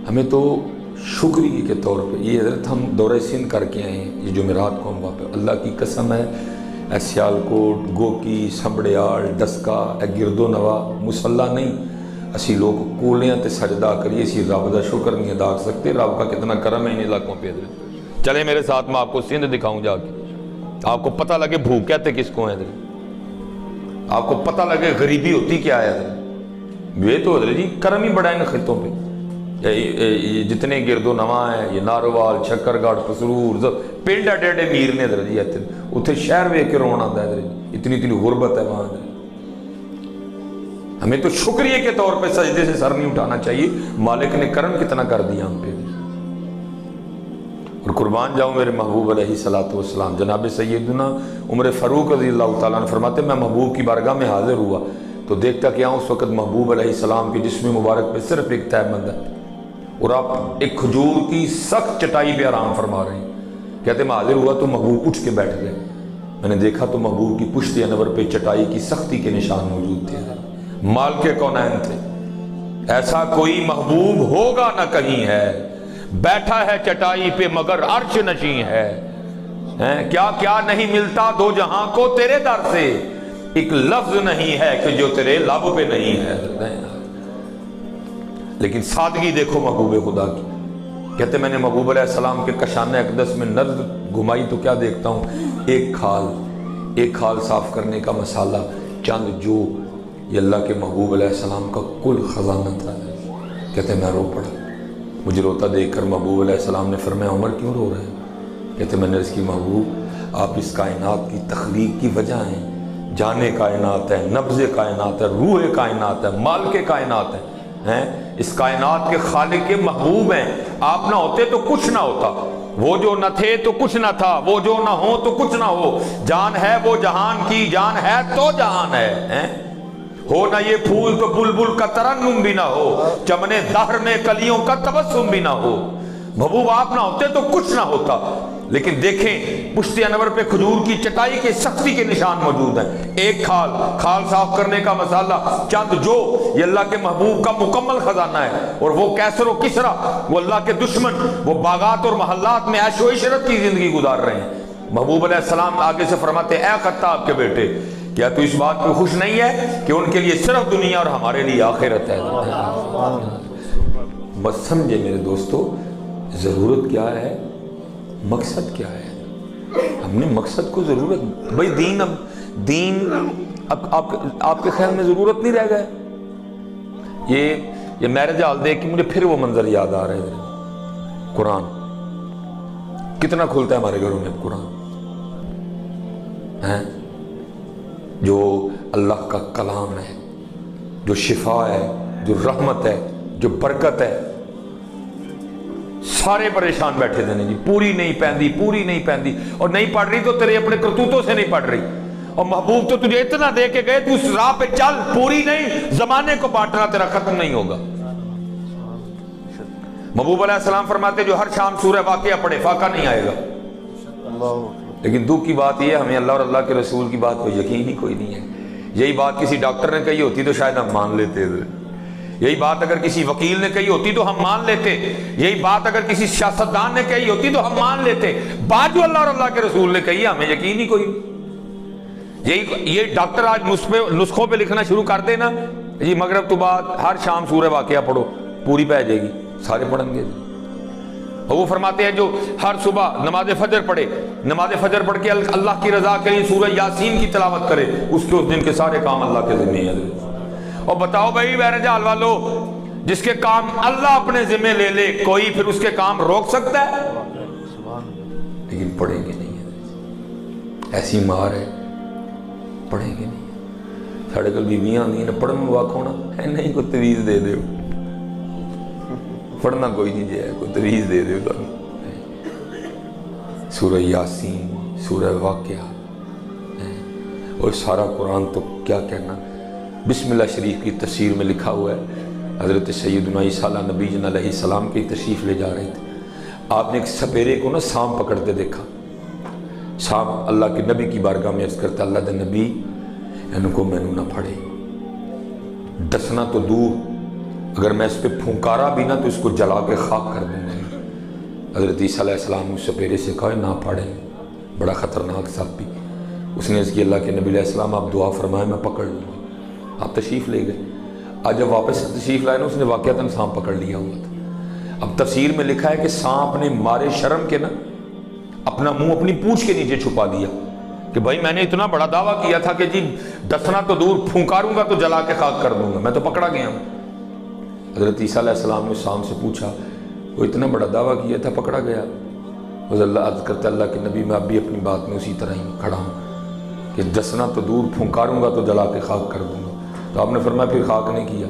ہمیں تو شکریہ کے طور پہ یہ حضرت ہم دورہ سندھ کر کے آئے ہیں، یہ جمعرات کو ہم واپس، اللہ کی قسم ہے اے سیالکوٹ، گوکی، سنبڑیال، ڈسکا، اے گرد و نوا مسلح نہیں، اسی لوگ کولیاں تے سجدہ کریے، اسی رب دا شکر نہیں ادا کر سکتے۔ رب کا کتنا کرم ہے ان علاقوں پہ حضرت۔ چلے میرے ساتھ میں آپ کو سندھ دکھاؤں جا کے، آپ کو پتہ لگے بھوک کہتے کس کو ہے حضرت، آپ کو پتہ لگے غریبی ہوتی کیا ہے حضرت۔ یہ تو حضرت جی کرم ہی بڑا ہے ان خطوں پہ، جتنے گرد و نواں ہیں، یہ ناروال، شکر گڑھ، پسرور، پنڈ اڈے اڈے میر نے حضرت جی، اتنے شہر ویکھ کے رونا آتا ہے حضرت جی، اتنی اتنی غربت ہے وہاں حضرت۔ ہمیں تو شکریہ کے طور پہ سجدے سے سر نہیں اٹھانا چاہیے، مالک نے کرم کتنا کر دیا ہم پہ۔ اور قربان جاؤں میرے محبوب علیہ الصلوۃ والسلام، جناب سیدنا عمر فاروق رضی اللہ تعالیٰ عنہ فرماتے میں محبوب کی بارگاہ میں حاضر ہوا تو دیکھتا کہ اس وقت محبوب علیہ السلام کے جسم مبارک پہ صرف ایک تہہ بند ہے، اور آپ ایک کھجور کی سخت چٹائی پہ آرام فرما رہے ہیں۔ کہتے میں حاضر ہوا تو محبوب اٹھ کے بیٹھ گئے، میں نے دیکھا تو محبوب کی پشت انور پہ چٹائی کی سختی کے نشان موجود تھے، مالک کونین تھے۔ ایسا کوئی محبوب ہوگا نہ کہیں ہے، بیٹھا ہے چٹائی پہ مگر عرش نشیں ہے، کیا کیا نہیں ملتا دو جہاں کو تیرے در سے، ایک لفظ نہیں ہے کہ جو تیرے لب پہ نہیں ہے۔ لیکن سادگی دیکھو محبوب خدا کی، کہتے میں نے محبوب علیہ السلام کے کشانہ اقدس میں نظر گھمائی تو کیا دیکھتا ہوں، ایک کھال صاف کرنے کا مسالہ، چند جو، یہ اللہ کے محبوب علیہ السلام کا کل خزانہ تھا۔ کہتے میں رو پڑا، مجھے روتا دیکھ کر محبوب علیہ السلام نے فرمایا عمر کیوں رو رہے ہیں؟ کہتے میں نے اس کی محبوب آپ اس کائنات کی تخلیق کی وجہ ہیں، جانے کائنات ہے، نبض کائنات ہے، روح کائنات ہے، مالک کائنات ہے، اس کائنات کے خالق کے محبوب ہیں، آپ نہ ہوتے تو کچھ نہ ہوتا، وہ جو نہ تھے تو کچھ نہ تھا، وہ جو نہ ہو تو کچھ نہ ہو، جان ہے وہ جہان کی، جان ہے تو جہان ہے، ہو نہ یہ پھول تو بلبل کا ترنم بھی نہ ہو، چمنے دہر میں کلیوں کا تبسم بھی نہ ہو۔ محبوب آپ نہ ہوتے تو کچھ نہ ہوتا، لیکن دیکھیں پشت انور پہ کھجور کی چٹائی کے سختی کے نشان موجود ہیں، ایک کھال صاف کرنے کا مسالہ، چند جو، یہ اللہ کے محبوب کا مکمل خزانہ ہے۔ اور وہ کیسر و کسرا، وہ اللہ کے دشمن، وہ باغات اور محلات میں عیش و عشرت کی زندگی گزار رہے ہیں۔ محبوب علیہ السلام آگے سے فرماتے اے خطاب کے بیٹے، کیا تو اس بات پہ خوش نہیں ہے کہ ان کے لیے صرف دنیا اور ہمارے لیے آخرت ہے؟ بس سمجھے میرے دوستو، ضرورت کیا ہے، مقصد کیا ہے؟ ہم نے مقصد کو ضرورت، بھئی دین اب آپ کے خیال میں ضرورت نہیں رہ گئے؟ یہ میرج ہال دیکھ کے مجھے پھر وہ منظر یاد آ رہا ہے، قرآن کتنا کھلتا ہے ہمارے گھروں میں قرآن ہیں، جو اللہ کا کلام ہے، جو شفا ہے، جو رحمت ہے، جو برکت ہے۔ سارے پریشان بیٹھے تھے جی، پوری نہیں پہندی، اور نہیں پڑھ رہی تو تیرے اپنے کرتوتوں سے نہیں پڑھ رہی، اور محبوب تو تجھے اتنا دے کے گئے تو اس راہ پہ چل، پوری نہیں، زمانے کو بانٹنا تیرا ختم نہیں ہوگا۔ محبوب علیہ السلام فرماتے جو ہر شام سورہ واقعہ پڑھے فاقہ نہیں آئے گا۔ لیکن دکھ کی بات یہ ہے ہمیں اللہ اور اللہ کے رسول کی بات کو یقین ہی کوئی نہیں ہے۔ یہی بات کسی ڈاکٹر نے کہی ہوتی تو شاید ہم مان لیتے، یہی بات اگر کسی وکیل نے کہی ہوتی تو ہم مان لیتے، یہی بات اگر کسی سیاستدان نے کہی ہوتی تو ہم مان لیتے، بات جو اللہ اور اللہ کے رسول نے کہی ہمیں یقین ہی کوئی نہیں۔ یہ ڈاکٹر آج نسخوں پہ لکھنا شروع کر دے نا جی، مغرب تو بعد ہر شام سورہ واقعہ پڑھو، پوری پہ جائے گی، سارے پڑھیں گے۔ اور وہ فرماتے ہیں جو ہر صبح نماز فجر پڑھے، نماز فجر پڑھ کے اللہ کی رضا کے لیے سورہ یاسین کی تلاوت کرے، اس دن کے سارے کام اللہ کے ذمہ ہیں۔ اور بتاؤ بھائی بہرحال حال والو، جس کے کام اللہ اپنے ذمہ لے لے کوئی پھر اس کے کام روک سکتا ہے؟ لیکن پڑھیں گے نہیں، ایسی مار ہے، پڑھیں گے نہیں۔ ساڑھے کل بیویاں آندی ہیں پڑھن میں واقع ہونا ہے نہیں، کوئی تویز دے دے، پڑھنا کوئی نہیں جائے، کوئی تویز دے دے۔ سورہ یاسین، سورہ واقعہ اور سارا قرآن تو کیا کہنا۔ بسم اللہ شریف کی تفسیر میں لکھا ہوا ہے، حضرت سیدنا عیسیٰ نبی جن علیہ السلام کی تشریف لے جا رہے تھے، آپ نے ایک سپیرے کو نا سانپ پکڑتے دیکھا، سانپ اللہ کے نبی کی بارگاہ میں عرض کرتا اللہ دے نبی ان کو میں نہ پھڑے، ڈسنا تو دور اگر میں اس پہ پھونکارا بھی نہ تو اس کو جلا کے خاک کر دوں گا۔ حضرت عیسیٰ علیہ السلام اس سپیرے سے کہا نہ پھاڑیں، بڑا خطرناک سانپ بھی۔ اس نے اس کی اللہ کے نبی علیہ السلام آپ دعا فرمائیں میں پکڑ لوں گا۔ آپ تشریف لے گئے۔ آج جب واپس تشریف لائے نا اس نے واقعتاً سانپ پکڑ لیا ہوا تھا۔ اب تفسیر میں لکھا ہے کہ سانپ نے مارے شرم کے نا اپنا منہ اپنی پونچھ کے نیچے چھپا دیا کہ بھائی میں نے اتنا بڑا دعویٰ کیا تھا کہ جی ڈسنا تو دور، پھونکاروں گا تو جلا کے خاک کر دوں گا، میں تو پکڑا گیا ہوں۔ حضرت عیسیٰ علیہ السلام نے سانپ سے پوچھا وہ اتنا بڑا دعویٰ کیا تھا پکڑا گیا؟ وہ اللہ عرض کرتا اللہ کے نبی میں اب بھی اپنی بات میں اسی طرح ہی کھڑا ہوں کہ ڈسنا تو دور، پھونکاروں گا تو جلا کے خاک کر دوں گا۔ تو آپ نے فرمایا پھر خاک نہیں کیا؟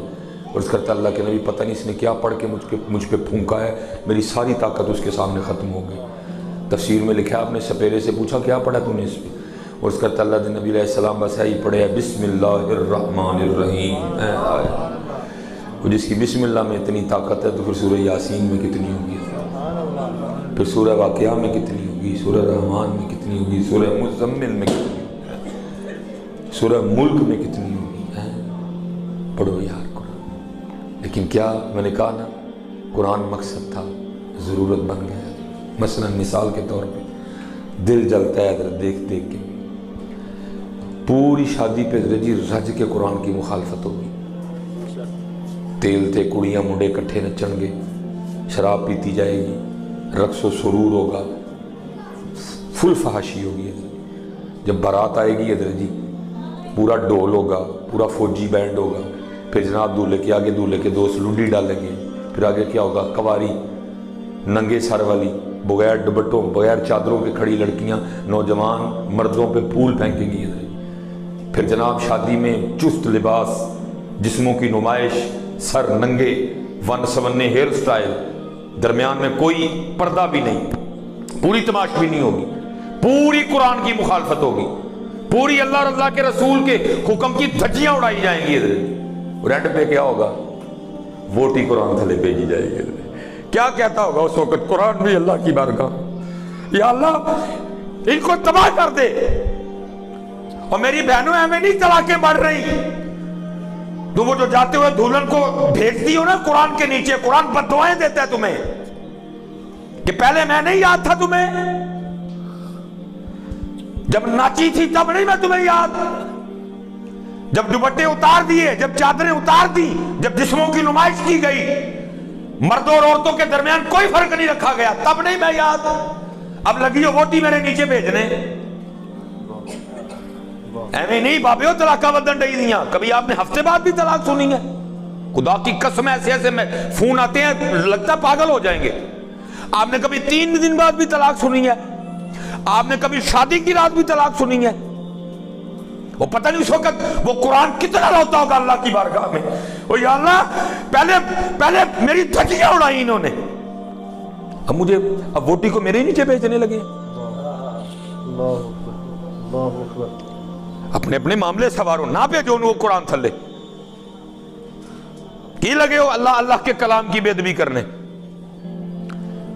اور اس کرتا اللہ کے نبی پتہ نہیں اس نے کیا پڑھ کے مجھ پہ پھونکا ہے، میری ساری طاقت اس کے سامنے ختم ہو گئی۔ تفسیر میں لکھا آپ نے سپیرے سے پوچھا کیا پڑھا تو نے اس پہ؟ اور اس کرتا اللہ کے نبی علیہ السلام بس یہی پڑھے بسم اللہ الرحمن الرحیم۔ وہ جس کی بسم اللہ میں اتنی طاقت ہے تو پھر سورہ یاسین میں کتنی ہوگی، پھر سورہ واقعہ میں کتنی ہوگی، سورہ رحمان میں کتنی ہوگی، سورہ مزمل میں کتنی ہوگی، سورہ ملک میں کتنی ہوگی۔ پڑھو یار قرآن۔ لیکن کیا میں نے کہا نا قرآن مقصد تھا، ضرورت بن گیا۔ مثلا مثال کے طور پہ دل جلتا ہے حضرت دیکھ دیکھ کے، پوری شادی پہ حضرت جی رج کے قرآن کی مخالفت ہوگی، تیل تے کڑیاں منڈے کٹھے نچن گے، شراب پیتی جائے گی، رقص و سرور ہوگا، فل فحاشی ہوگی۔ جب بارات آئے گی حضرت جی پورا ڈول ہوگا، پورا فوجی بینڈ ہوگا، پھر جناب دولہے کے آگے دولہے کے دوست لڈی ڈالیں گے، پھر آگے کیا ہوگا کواری ننگے سر والی بغیر دوپٹوں بغیر چادروں کے کھڑی لڑکیاں نوجوان مردوں پہ پھول پھینکیں گی۔ پھر جناب شادی میں چست لباس، جسموں کی نمائش، سر ننگے، ون سونے ہیئر سٹائل، درمیان میں کوئی پردہ بھی نہیں، پوری تماش بھی نہیں ہوگی، پوری قرآن کی مخالفت ہوگی، پوری اللہ اور اللہ کے رسول کے حکم کی دھجیاں اڑائی جائیں گی۔ اور اینڈ پہ کیا ہوگا؟ ووٹ ہی قرآن تھلے بھیجی جائے گی۔ کیا کہتا ہوگا اس وقت قرآن بھی اللہ کی بارگاہ یا اللہ ان کو تباہ کر دے، اور میری بہنوں ہمیں نہیں طلاقیں بڑھ رہی، تو وہ جو جاتے ہوئے دلہن کو بھیجتی ہو نا قرآن کے نیچے، قرآن بددعائیں دیتا ہے تمہیں کہ پہلے میں نہیں یاد تھا تمہیں، جب ناچی تھی تب نہیں میں تمہیں یاد، جب دوپٹے اتار دیے، جب چادریں اتار دی، جب جسموں کی نمائش کی گئی، مردوں اور عورتوں کے درمیان کوئی فرق نہیں رکھا گیا، تب نہیں میں یاد، اب لگی ہو ووٹی میرے نیچے بھیجنے۔ ایویں نہیں بابیو طلاقہ بدن ڈئی دیاں، کبھی آپ نے ہفتے بعد بھی طلاق سنی ہے؟ خدا کی قسم ایسے ایسے میں فون آتے ہیں لگتا پاگل ہو جائیں گے۔ آپ نے کبھی 3 دن بعد بھی طلاق سنی ہے؟ آپ نے کبھی شادی کی رات بھی طلاق سنی ہے؟ وہ پتہ نہیں اس وقت وہ قرآن کتنا روتا ہوگا اللہ کی بارگاہ میں، وہ یا اللہ پہلے میری دھجیاں اڑائی انہوں نے، اب مجھے اب ووٹی کو میرے نیچے بھیجنے لگے۔ اپنے اپنے معاملے سوارو، نہ بھیجو وہ قرآن تھلے کی لگے ہو اللہ کے کلام کی بے ادبی کرنے۔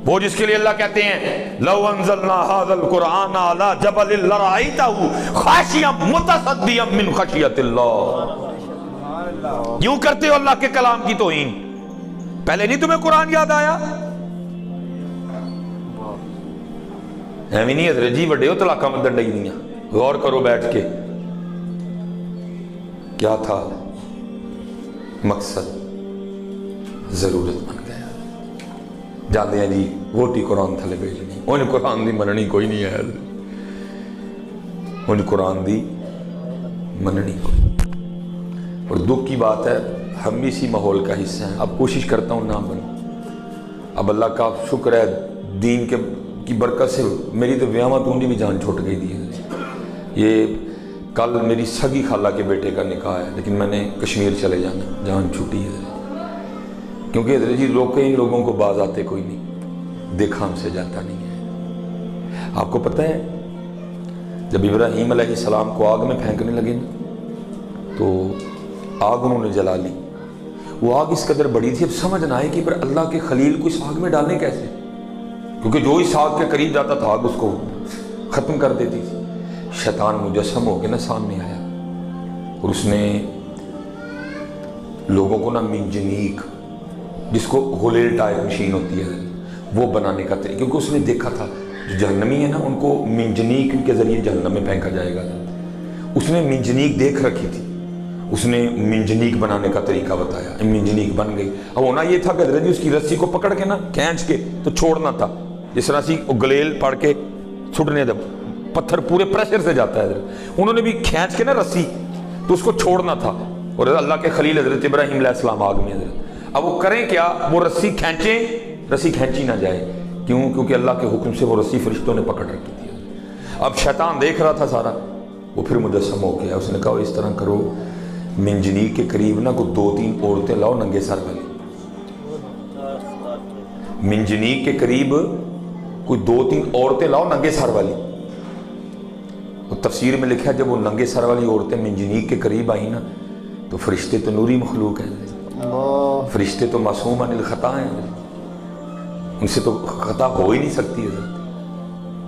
وہ جس کے لیے اللہ کہتے ہیں لو انزلنا هذا القرآن على جبل لرأيته خاشعا متصدعا من خشیۃ اللہ۔ کیوں کرتے ہو اللہ کے کلام کی توہین؟ پہلے نہیں تمہیں قرآن یاد آیا؟ ایویں نہیں حضرت جی وڈے ہو طلاقاں بدن ڈئی دیاں، غور کرو بیٹھ کے کیا تھا مقصد، ضرورت بن گیا۔ جاندے ہیں جی ووٹی قرآن تھلے بھیجنی، انہیں قرآن دی مننی کوئی نہیں ہے، انہیں قرآن دی مننی کوئی۔ اور دکھ کی بات ہے ہم بھی اسی ماحول کا حصہ ہیں، اب کوشش کرتا ہوں نہ بنوں۔ اب اللہ کا شکر ہے دین کی برکت سے میری تو ویاواں تونڈی بھی جان چھوٹ گئی دی ہے۔ یہ کل میری سگی خالہ کے بیٹے کا نکاح ہے، لیکن میں نے کشمیر چلے جانا، جان چھوٹی ہے، کیونکہ حضرت جی ان لوگوں کو باز آتے کوئی نہیں، دیکھا ہم سے جاتا نہیں ہے۔ آپ کو پتہ ہے جب ابراہیم علیہ السلام کو آگ میں پھینکنے لگے نا تو آگ انہوں نے جلا لی، وہ آگ اس قدر بڑی تھی اب سمجھ نہ آئے کہ پر اللہ کے خلیل کو اس آگ میں ڈالنے کیسے، کیونکہ جو اس آگ کے قریب جاتا تھا آگ اس کو ختم کر دیتی تھی۔ شیطان مجسم ہو کے نا سامنے آیا اور اس نے لوگوں کو نا منجنیق جس کو غلیل ٹائپ مشین ہوتی ہے وہ بنانے کا طریقہ، کیونکہ اس نے دیکھا تھا جو جہنمی ہے نا ان کو منجنیق کے ذریعے جہنم میں پھینکا جائے گا، اس نے منجنیق دیکھ رکھی تھی، اس نے منجنیق بنانے کا طریقہ بتایا، منجنیق بن گئی۔ اب ہونا یہ تھا کہ حضرت جی اس کی رسی کو پکڑ کے نا کھینچ کے تو چھوڑنا تھا، جس رسی کو گلیل پڑ کے چھٹنے دے، پتھر پورے پریشر سے جاتا ہے حضرت، انہوں نے بھی کھینچ کے نا رسی تو اس کو چھوڑنا تھا، اور اللہ کے خلیل حضرت ابراہیم علیہ السلام آگ میں حضرت، اب وہ کریں کیا، وہ رسی کھینچیں، رسی کھینچی نہ جائے، کیونکہ اللہ کے حکم سے وہ رسی فرشتوں نے پکڑ رکھی تھی۔ اب شیطان دیکھ رہا تھا سارا، وہ پھر مجسم ہو گیا، اس نے کہا اس طرح کرو، منجنیق کے قریب نا کوئی 2-3 عورتیں لاؤ ننگے سر والی، منجنیق کے قریب کوئی 2-3 عورتیں لاؤ ننگے سر والی۔ اور تفسیر میں لکھا ہے جب وہ ننگے سر والی عورتیں منجنیق کے قریب آئیں نا تو فرشتے تو نوری مخلوق ہیں، فرشتے تو معصوم عن الخطا ہیں، ان سے تو خطا ہو ہی نہیں سکتی ہے،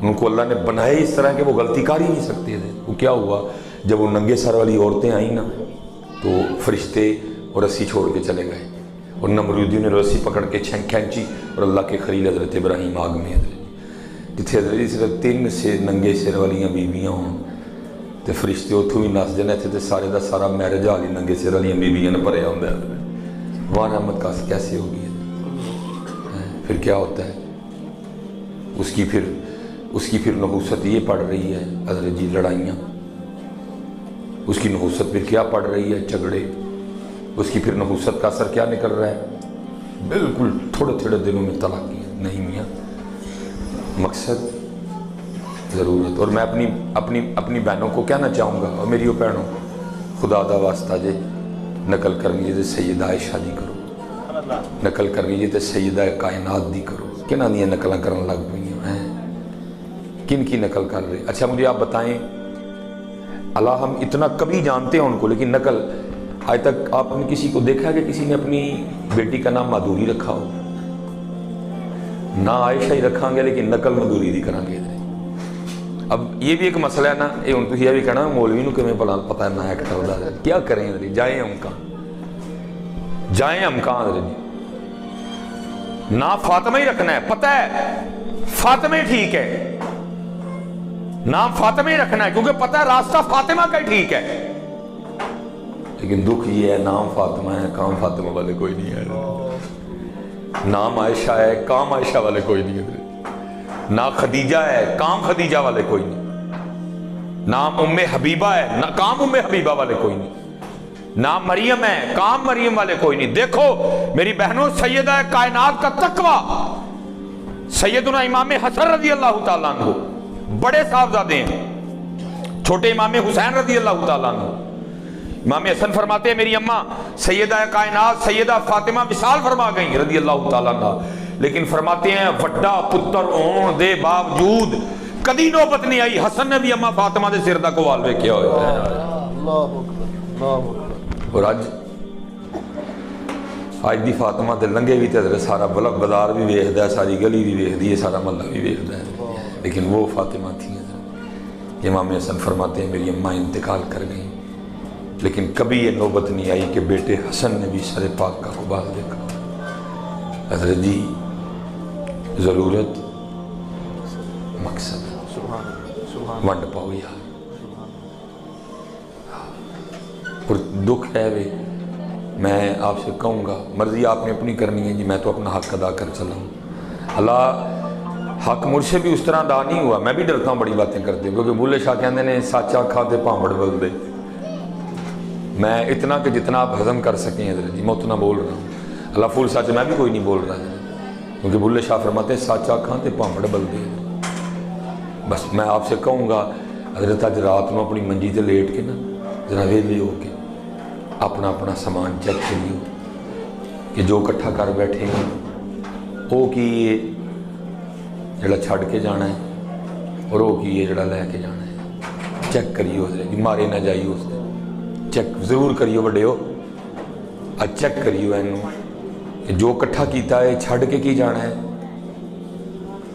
ان کو اللہ نے بنائے اس طرح کہ وہ غلطی کر ہی نہیں سکتے تھے۔ وہ کیا ہوا جب وہ ننگے سر والی عورتیں آئیں نا تو فرشتے اور رسی چھوڑ کے چلے گئے، اور نمرودیوں نے رسی پکڑ کے کھینچی، اور اللہ کے خلیل حضرت ابراہیم آگ میں حضرت، جتھے حضرت صرف 3 سے ننگے سر والیاں بیویاں ہوں تو فرشتے اتھوں بھی نس جانے تھے، سارے دا سارا میرج حالی ننگے سر والیاں بیویاں نے بھریا ہوں، وہاں رحمت کیسے ہوگی؟ پھر کیا ہوتا ہے، اس کی پھر نحوست یہ پڑ رہی ہے حضرت جی، لڑائیاں، اس کی نحوست پھر کیا پڑ رہی ہے، جھگڑے، اس کی پھر نحوست کا اثر کیا نکل رہا ہے، بالکل تھوڑے دنوں میں طلاقیاں۔ نہیں میاں، مقصد ضرورت، اور میں اپنی بہنوں کو کہنا چاہوں گا، اور میری وہ بہنوں، خدا دا واسطہ جے نقل کرنی جے سیدہ عائشہ دی کرو، نقل کرنی جے تے سیدہ کائنات دی کرو، کنہ دیاں نقلیں کرن لگ پئی ہیں، کن کی نقل کر رہے؟ اچھا مجھے آپ بتائیں، اللہ ہم اتنا کبھی جانتے ہیں ان کو، لیکن نقل آج تک آپ نے کسی کو دیکھا کہ کسی نے اپنی بیٹی کا نام مادھوری رکھا ہو؟ نہ عائشہ ہی رکھاں گے لیکن نقل مادھوری دی کریں گے۔ اب یہ بھی ایک مسئلہ ہے نا، یہ بھی کہنا مولوی نو کمیں پتہ ہے نہ ایک ٹردا ہے، کیا کریں حضرت، جائیں ہم کہاں حضرت، نہ فاطمہ ہی رکھنا ہے، پتہ ہے فاطمہ ٹھیک ہے، نام فاطمہ ہی رکھنا ہے کیونکہ پتہ ہے راستہ فاطمہ کا ہی ٹھیک ہے، لیکن دکھ یہ ہے نام فاطمہ ہے، کام فاطمہ والے کوئی نہیں ہے، نام عائشہ ہے، کام عائشہ والے کوئی نہیں ہے، نہ خدیجہ ہے، کام خدیجہ والے کوئی نہیں، نام ام حبیبہ ہے، کام ام حبیبہ والے کوئی نہیں، نام مریم ہے، کام مریم والے کوئی نہیں۔ دیکھو میری بہنوں، سیدہ کائنات کا تقویٰ سیدنا امام حسن رضی اللہ تعالیٰ عنہ، بڑے صاحبزادے ہیں، چھوٹے امام حسین رضی اللہ تعالیٰ عنہ، امام حسن فرماتے ہیں میری اماں سیدہ کائنات سیدہ فاطمہ وصال فرما گئیں رضی اللہ تعالیٰ عنہ، لیکن فرماتے ہیں وڈا پتر ہون دے باوجود کدی نوبت نہیں آئی حسن نے بھی اماں فاطمہ دے سر دا کوال ویکھیا ہویا ہے۔ اور آج دی فاطمہ دے لنگے بھی تے سارا بلک بازار بھی ویکھدا ہے، ساری گلی بھی ویکھدی ہے، سارا محلہ بھی ویکھدا ہے، لیکن وہ فاطمہ تھی۔ امام حسن فرماتے ہیں میری اماں انتقال کر گئیں، لیکن کبھی یہ نوبت نہیں آئی کہ بیٹے حسن نے بھی سر پاک کا قبال دیکھا۔ حضرت جی ضرورت مقصد ونڈ پاؤ یار، اور دکھ ہے وے، میں آپ سے کہوں گا مرضی آپ نے اپنی کرنی ہے جی، میں تو اپنا حق ادا کر چلا ہوں، اللہ حق مجھ سے بھی اس طرح ادا نہیں ہوا، میں بھی ڈرتا ہوں بڑی باتیں کرتے ہوں، کیونکہ بھولے شاہ کہندے نے سچا کھاتے پامڑ بل دے، میں اتنا کہ جتنا آپ ہضم کر سکیں حضرت جی میں اتنا بول رہا ہوں، اللہ فول سچ میں بھی کوئی نہیں بول رہا ہے، کیونکہ بھولے شاہ فرماتے ہیں سچا کھاتے پامڑ بل دے۔ بس میں آپ سے کہوں گا حضرت آج رات میں اپنی منجی تے لیٹ کے نا ذرا ویلے ہو کے اپنا سامان چیک کریو کہ جو کٹھا کر بیٹھے ہیں وہ کی جڑا چھڑ کے جانا ہے اور وہ کی جڑا لے کے جانا ہے، چیک کریو حضرت جی، مارے نہ جائیو، اس دے چیک ضرور کریو بڑے ہو، چیک کریو اینو جو کٹھا کیتا ہے چھڑ کے کی جانا ہے،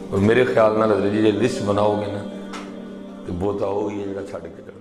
اور میرے خیال نہ حضرت جی لسٹ بناؤ گے نا تو بہت آؤ یہ جڑا چھڑ کے جانا۔